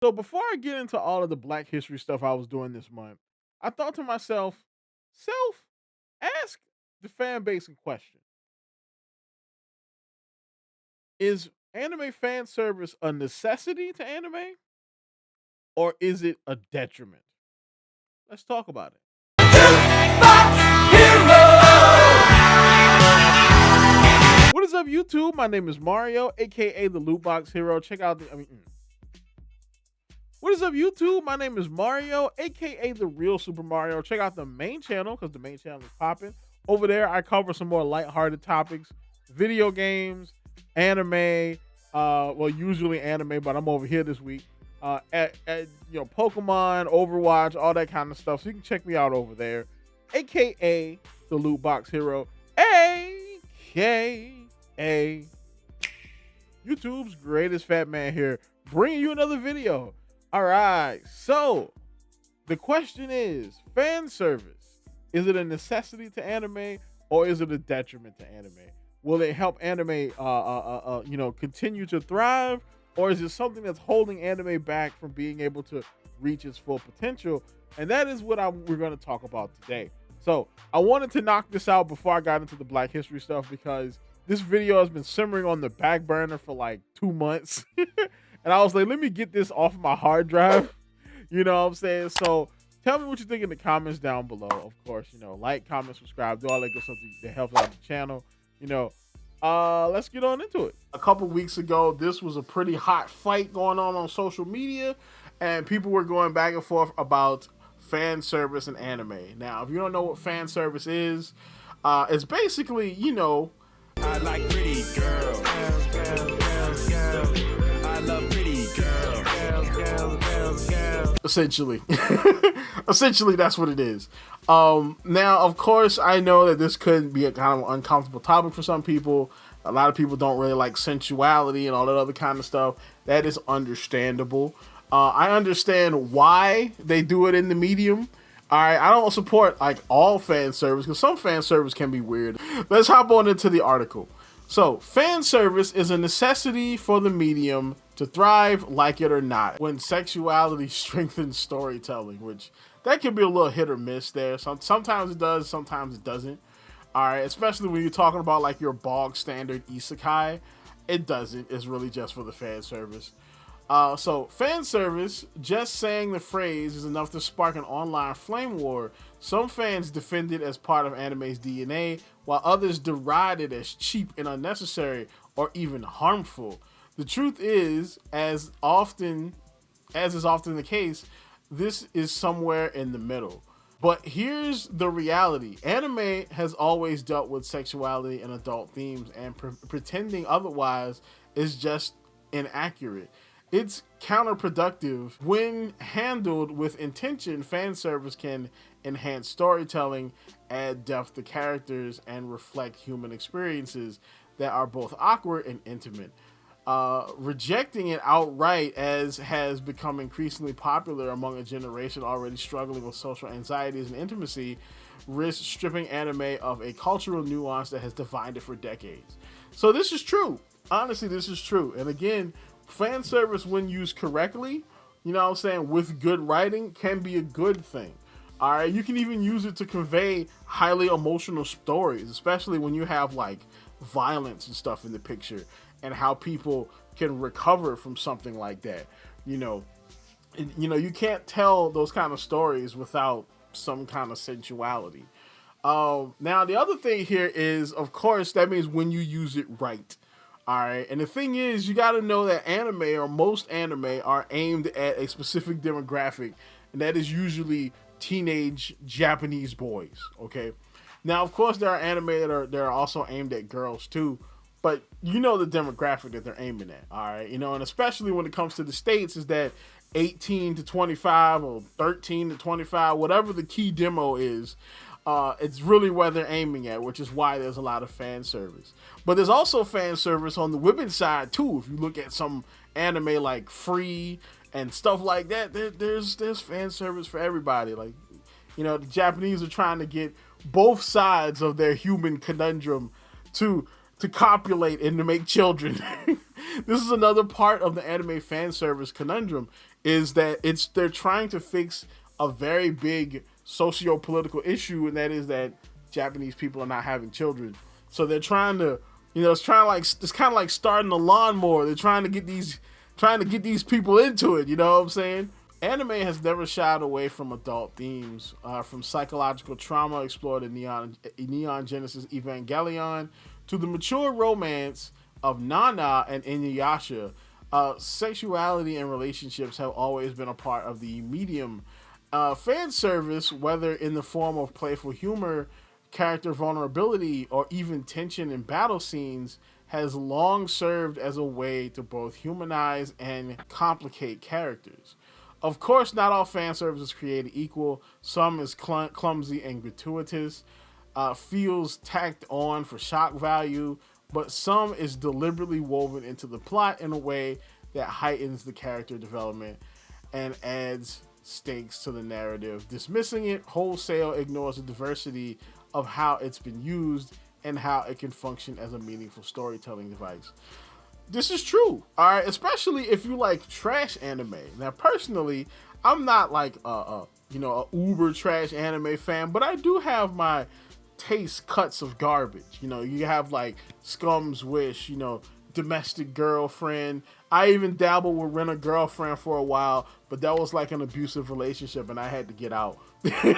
So before I get into all of the Black History stuff I was doing this month, I thought to myself, ask the fan base in question: Is anime fan service a necessity to anime, or is it a detriment? Let's talk about it. What is up, YouTube? My name is Mario, aka the Loot Box Hero. Check out the. What is up, YouTube? My name is Mario, aka the Real Super Mario. Check out the main channel because the main channel is popping. Over there, I cover some more lighthearted topics, video games, anime. Well, usually anime, but I'm over here this week. Pokemon, Overwatch, all that kind of stuff. So you can check me out over there, aka the Loot Box Hero, aka YouTube's greatest fat man here, bringing you another video. All right, so the question is, fan service, is it a necessity to anime or is it a detriment to anime? Will it help anime continue to thrive, or is it something that's holding anime back from being able to reach its full potential? And that is what we're going to talk about today. So I wanted to knock this out before I got into the Black History stuff, because this video has been simmering on the back burner for like 2 months. And I was like, let me get this off my hard drive. You know what I'm saying? So tell me what you think in the comments down below. Of course, like, comment, subscribe, do all that good stuff that helps out the channel. Let's get on into it. A couple weeks ago, this was a pretty hot fight going on social media, and people were going back and forth about fan service and anime. Now, if you don't know what fan service is, it's basically, I like pretty girls. I love pretty girls. Essentially. Essentially, that's what it is. Now, of course, I know that this could be a kind of uncomfortable topic for some people. A lot of people don't really like sensuality and all that other kind of stuff. That is understandable. I understand why they do it in the medium. All right, I don't support like all fan service, because some fan service can be weird. Let's hop on into the article. So, fan service is a necessity for the medium to thrive, like it or not, when sexuality strengthens storytelling, which that can be a little hit or miss there. Sometimes it does, sometimes it doesn't. All right, especially when you're talking about like your bog standard isekai, it doesn't. It's really just for the fan service. So fan service, just saying the phrase, is enough to spark an online flame war. Some fans defend it as part of anime's DNA, while others deride it as cheap and unnecessary, or even harmful. The truth is, as is often the case, this is somewhere in the middle. But here's the reality. Anime has always dealt with sexuality and adult themes, and pretending otherwise is just inaccurate. It's counterproductive. When handled with intention, fan service can enhance storytelling, add depth to characters, and reflect human experiences that are both awkward and intimate. Rejecting it outright, as has become increasingly popular among a generation already struggling with social anxieties and intimacy, risks stripping anime of a cultural nuance that has defined it for decades. So this is true. Honestly, this is true. And again, fan service, when used correctly, with good writing, can be a good thing. All right, you can even use it to convey highly emotional stories, especially when you have like violence and stuff in the picture, and how people can recover from something like that. You can't tell those kind of stories without some kind of sensuality. Now, the other thing here is, of course, that means when you use it right. All right, and the thing is, you got to know that anime, or most anime, are aimed at a specific demographic, and that is usually teenage Japanese boys. Okay, now of course there are anime that are also aimed at girls too, but the demographic that they're aiming at. All right, and especially when it comes to the States, is that 18 to 25 or 13 to 25, whatever the key demo is. It's really where they're aiming at, which is why there's a lot of fan service. But there's also fan service on the women's side too. If you look at some anime like Free and stuff like that, there's fan service for everybody. Like, the Japanese are trying to get both sides of their human conundrum to copulate and to make children. This is another part of the anime fan service conundrum. is that they're trying to fix a very big socio-political issue, and that is that Japanese people are not having children. So they're trying to, it's kind of like starting a lawnmower. They're trying to get these people into it. You know what I'm saying? Anime has never shied away from adult themes, from psychological trauma explored in Neon Genesis Evangelion to the mature romance of Nana and Inuyasha. Sexuality and relationships have always been a part of the medium. Fan service, whether in the form of playful humor, character vulnerability, or even tension in battle scenes, has long served as a way to both humanize and complicate characters. Of course, not all fan service is created equal. Some is clumsy and gratuitous, feels tacked on for shock value, but some is deliberately woven into the plot in a way that heightens the character development and adds stakes to the narrative. Dismissing it wholesale ignores the diversity of how it's been used and how it can function as a meaningful storytelling device. This is true, all right, especially if you like trash anime. Now, personally, I'm not like a uber trash anime fan, but I do have my taste cuts of garbage. You have like Scum's Wish, Domestic Girlfriend. I even dabbled with Rent a Girlfriend for a while, but that was like an abusive relationship and I had to get out. You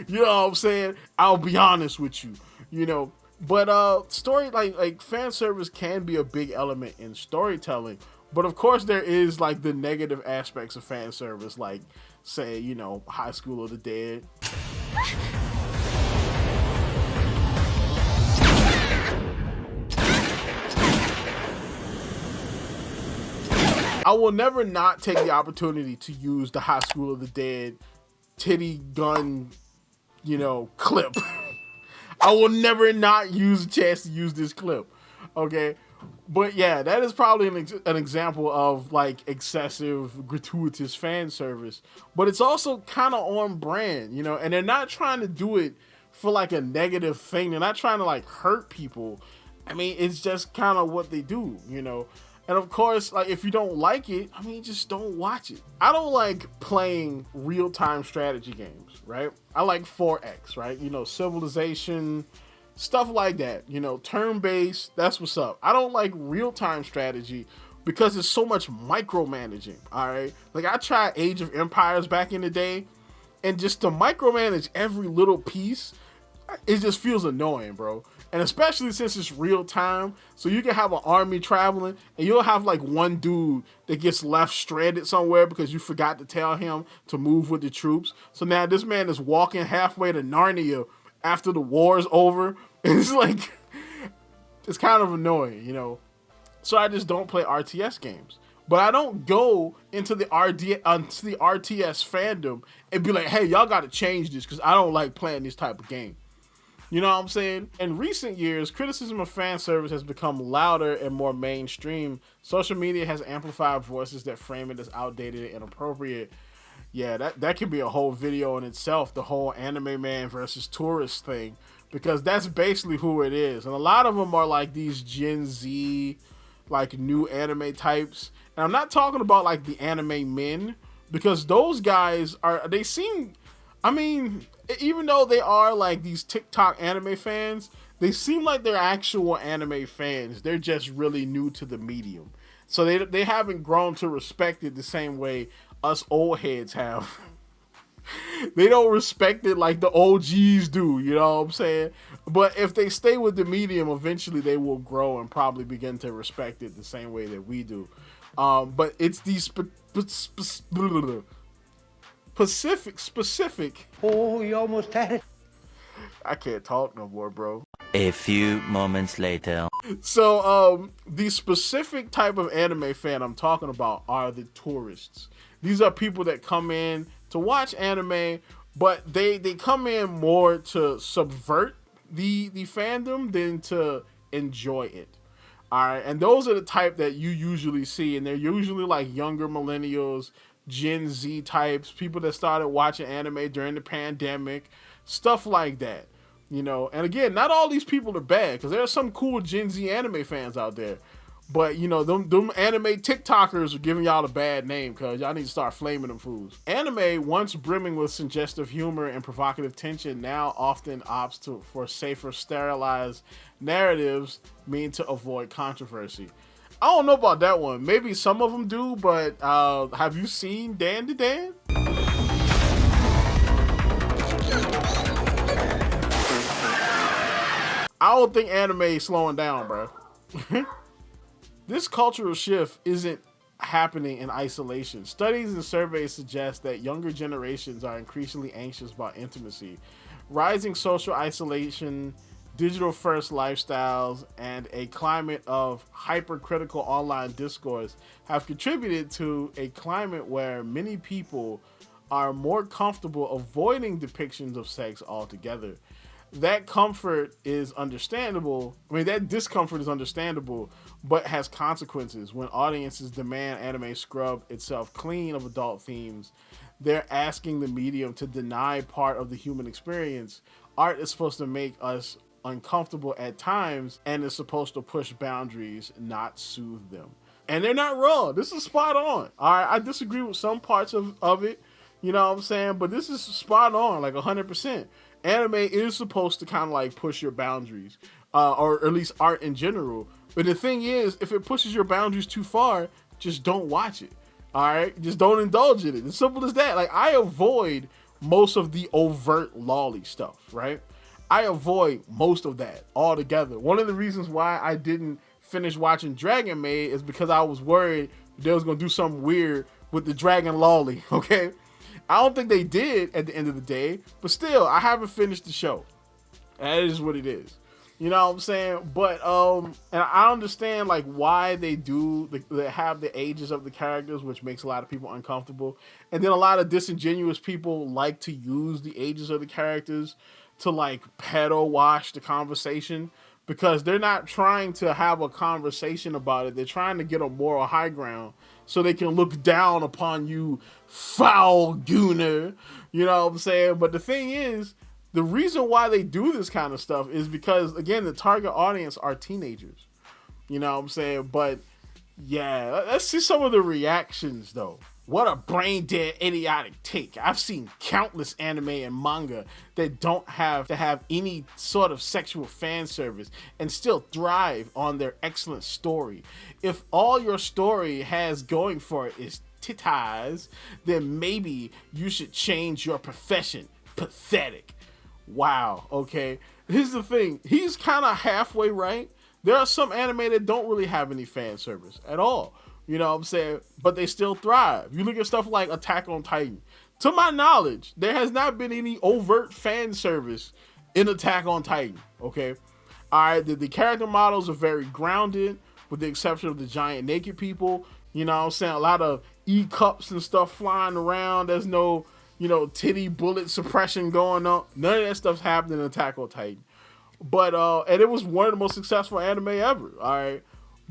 know what I'm saying? I'll be honest with you, But story like fan service can be a big element in storytelling. But of course there is like the negative aspects of fan service, like say, High School of the Dead. I will never not take the opportunity to use the High School of the Dead titty gun, clip. I will never not use a chance to use this clip. Okay. But yeah, that is probably an example of like excessive, gratuitous fan service. But it's also kind of on brand, and they're not trying to do it for like a negative thing. They're not trying to like hurt people. I mean, it's just kind of what they do, And of course, like if you don't like it, just don't watch it. I don't like playing real-time strategy games, right? I like 4X, right? Civilization, stuff like that. Turn-based, that's what's up. I don't like real-time strategy because it's so much micromanaging, all right? Like I tried Age of Empires back in the day, and just to micromanage every little piece, it just feels annoying, bro. And especially since it's real time, so you can have an army traveling and you'll have like one dude that gets left stranded somewhere because you forgot to tell him to move with the troops. So now this man is walking halfway to Narnia after the war is over. And it's like, it's kind of annoying, So I just don't play RTS games. But I don't go into the RTS fandom and be like, hey, y'all got to change this because I don't like playing this type of game. You know what I'm saying? In recent years, criticism of fan service has become louder and more mainstream. Social media has amplified voices that frame it as outdated and inappropriate. Yeah, that could be a whole video in itself, the whole anime man versus tourist thing, because that's basically who it is. And a lot of them are like these Gen Z, like new anime types. And I'm not talking about like the anime men, because those guys even though they are like these TikTok anime fans, they seem like they're actual anime fans. They're just really new to the medium. So they haven't grown to respect it the same way us old heads have. They don't respect it like the OGs do, you know what I'm saying? But if they stay with the medium, eventually they will grow and probably begin to respect it the same way that we do. But it's these specific. Oh, you almost had it. I can't talk no more, bro. A few moments later. So, the specific type of anime fan I'm talking about are the tourists. These are people that come in to watch anime, but they come in more to subvert the fandom than to enjoy it. All right, and those are the type that you usually see, and they're usually like younger millennials, Gen Z types, people that started watching anime during the pandemic, stuff like that, And again, not all these people are bad, because there are some cool Gen Z anime fans out there, But, you know, them anime TikTokers are giving y'all a bad name because y'all need to start flaming them fools. Anime, once brimming with suggestive humor and provocative tension, now often opts for safer, sterilized narratives mean to avoid controversy. I don't know about that one. Maybe some of them do, but have you seen Dan to Dan? I don't think anime is slowing down, bro. This cultural shift isn't happening in isolation. Studies and surveys suggest that younger generations are increasingly anxious about intimacy. Rising social isolation, digital-first lifestyles, and a climate of hypercritical online discourse have contributed to a climate where many people are more comfortable avoiding depictions of sex altogether. That comfort is understandable. I mean, that discomfort is understandable, but has consequences. When audiences demand anime scrub itself clean of adult themes, they're asking the medium to deny part of the human experience. Art is supposed to make us uncomfortable at times and is supposed to push boundaries, not soothe them. And they're not wrong. This is spot on. All right, I disagree with some parts of it, you know what I'm saying? But this is spot on, like 100%. Anime is supposed to kind of like push your boundaries, or at least art in general. But the thing is, if it pushes your boundaries too far, just don't watch it. All right, just don't indulge in it. As simple as that. Like, I avoid most of the overt lolly stuff, right? I avoid most of that altogether. One of the reasons why I didn't finish watching Dragon Maid is because I was worried they was gonna do something weird with the dragon lolly. Okay. I don't think they did at the end of the day, but still, I haven't finished the show. That is what it is. You know what I'm saying? But, and I understand, like, why they have the ages of the characters, which makes a lot of people uncomfortable. And then a lot of disingenuous people like to use the ages of the characters to, like, pedo wash the conversation, because they're not trying to have a conversation about it. They're trying to get a moral high ground so they can look down upon you, foul gooner. You know what I'm saying? But the thing is, the reason why they do this kind of stuff is because, again, the target audience are teenagers. You know what I'm saying? But, yeah, let's see some of the reactions, though. What a brain-dead, idiotic take. I've seen countless anime and manga that don't have to have any sort of sexual fan service and still thrive on their excellent story. If all your story has going for it is titties, then maybe you should change your profession. Pathetic. Wow, okay. Here's the thing. He's kind of halfway right. There are some anime that don't really have any fan service at all. You know what I'm saying? But they still thrive. You look at stuff like Attack on Titan. To my knowledge, there has not been any overt fan service in Attack on Titan, okay? All right, the character models are very grounded, with the exception of the giant naked people. You know what I'm saying? A lot of E-cups and stuff flying around. There's no, you know, titty bullet suppression going on. None of that stuff's happening in Attack on Titan. But, and it was one of the most successful anime ever, all right?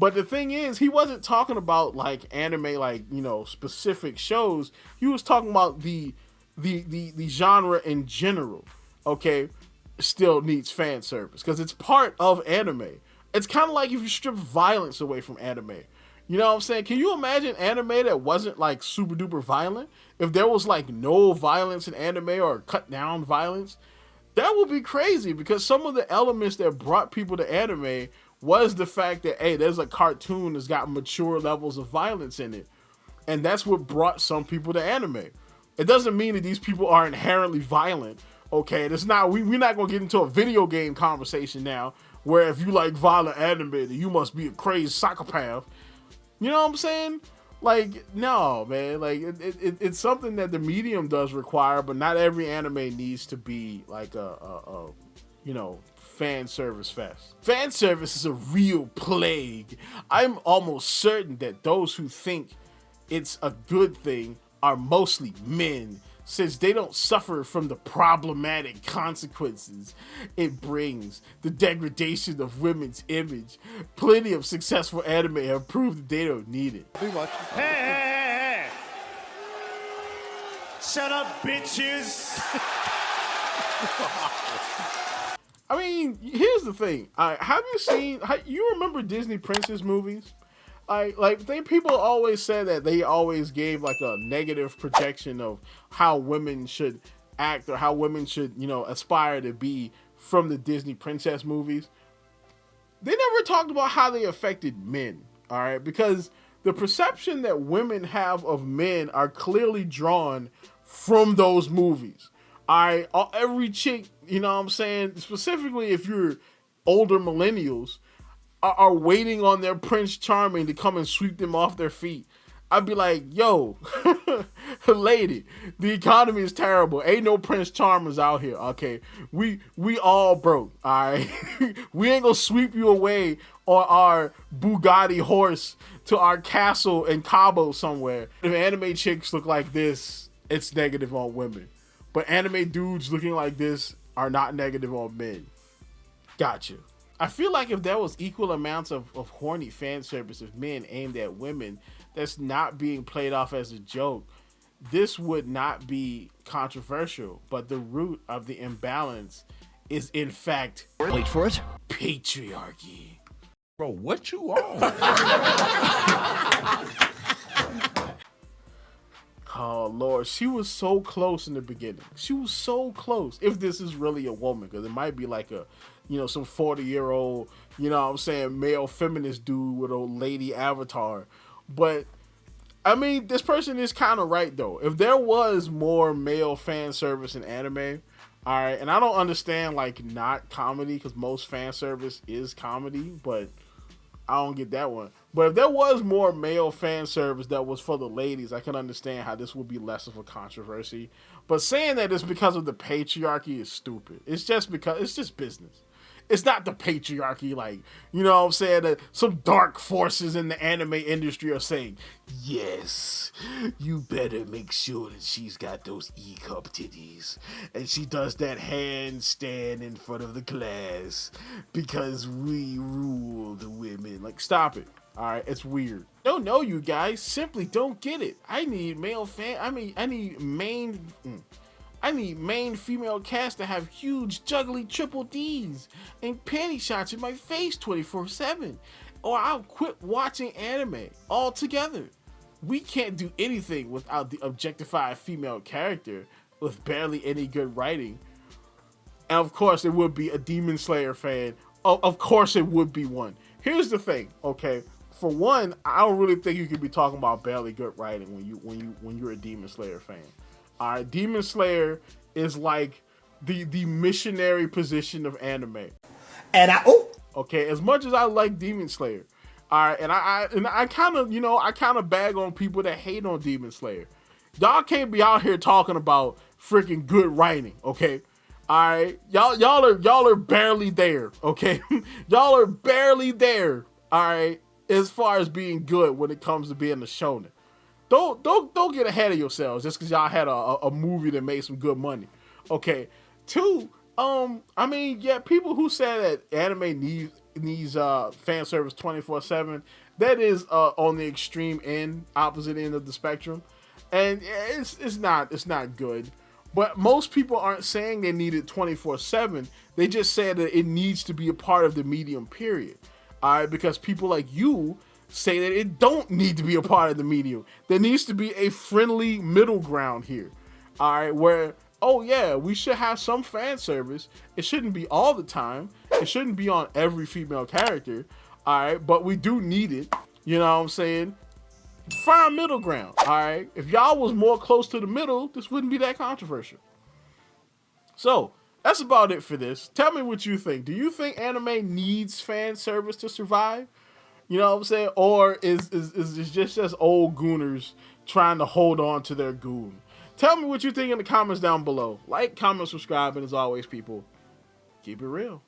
But the thing is, he wasn't talking about, like, anime, like, you know, specific shows. He was talking about the genre in general, okay? Still needs fan service because it's part of anime. It's kind of like if you strip violence away from anime. You know what I'm saying? Can you imagine anime that wasn't, like, super duper violent? If there was, like, no violence in anime or cut down violence, that would be crazy, because some of the elements that brought people to anime was the fact that, hey, there's a cartoon that's got mature levels of violence in it. And that's what brought some people to anime. It doesn't mean that these people are inherently violent, okay? It's not, we're not going to get into a video game conversation now, where if you like violent anime, then you must be a crazy psychopath. You know what I'm saying? Like, no, man. Like, it's something that the medium does require, but not every anime needs to be like a you know, fan service fest. Fan service is a real plague. I'm almost certain that those who think it's a good thing are mostly men, since they don't suffer from the problematic consequences it brings, the degradation of women's image. Plenty of successful anime have proved that they don't need it. Hey! Shut up, bitches! I mean, here's the thing. Have you seen, you remember Disney princess movies? People always said that they always gave like a negative projection of how women should act or how women should, aspire to be from the Disney princess movies. They never talked about how they affected men, all right? Because the perception that women have of men are clearly drawn from those movies. All right, every chick, specifically if you're older millennials, are waiting on their Prince Charming to come and sweep them off their feet. I'd be like, yo, lady, the economy is terrible. Ain't no Prince Charmers out here, okay? We all broke, all right? We ain't gonna sweep you away on our Bugatti horse to our castle in Cabo somewhere. If anime chicks look like this, it's negative on women. But anime dudes looking like this are not negative on men. Gotcha. I feel like if there was equal amounts of horny fan service of men aimed at women that's not being played off as a joke, this would not be controversial. But the root of the imbalance is, in fact, wait for it, patriarchy. Bro, what you on? Oh, Lord. She was so close in the beginning. She was so close. If this is really a woman, because it might be like a, some 40-year-old, male feminist dude with a lady avatar. But, I mean, this person is kind of right, though. If there was more male fan service in anime, all right, and I don't understand, not comedy, because most fan service is comedy, but I don't get that one. But if there was more male fan service that was for the ladies, I can understand how this would be less of a controversy. But saying that it's because of the patriarchy is stupid. It's just because it's just business. It's not the patriarchy, that some dark forces in the anime industry are saying, yes, you better make sure that she's got those E-cup titties and she does that handstand in front of the class because we rule the women. Stop it. All right, it's weird. Don't know, you guys simply don't get it. I need main female cast to have huge juggly triple D's and panty shots in my face 24/7, or I'll quit watching anime altogether. We can't do anything without the objectified female character with barely any good writing. And of course it would be a Demon Slayer fan. Oh, of course it would be one. Here's the thing, okay? For one, I don't really think you could be talking about barely good writing when you're a Demon Slayer fan. All right, Demon Slayer is like the missionary position of anime. And okay, as much as I like Demon Slayer, all right, and I kind of bag on people that hate on Demon Slayer. Y'all can't be out here talking about freaking good writing, okay? All right, y'all are barely there, okay? Y'all are barely there, all right, as far as being good when it comes to being a shonen. Don't get ahead of yourselves just because y'all had a movie that made some good money. Okay. Two, people who say that anime needs fan service 24/7, that is on the extreme end, opposite end of the spectrum. And it's not good. But most people aren't saying they need it 24/7. They just say that it needs to be a part of the medium, period. All right, because people like you say that it don't need to be a part of the medium. There needs to be a friendly middle ground here. All right, where, oh yeah, we should have some fan service. It shouldn't be all the time. It shouldn't be on every female character. All right, but we do need it. You know what I'm saying? Find middle ground. All right, if y'all was more close to the middle, this wouldn't be that controversial. So that's about it for this. Tell me what you think. Do you think anime needs fan service to survive? You know what I'm saying? Or is it just as old gooners trying to hold on to their goon? Tell me what you think in the comments down below. Like, comment, subscribe, and as always, people, keep it real.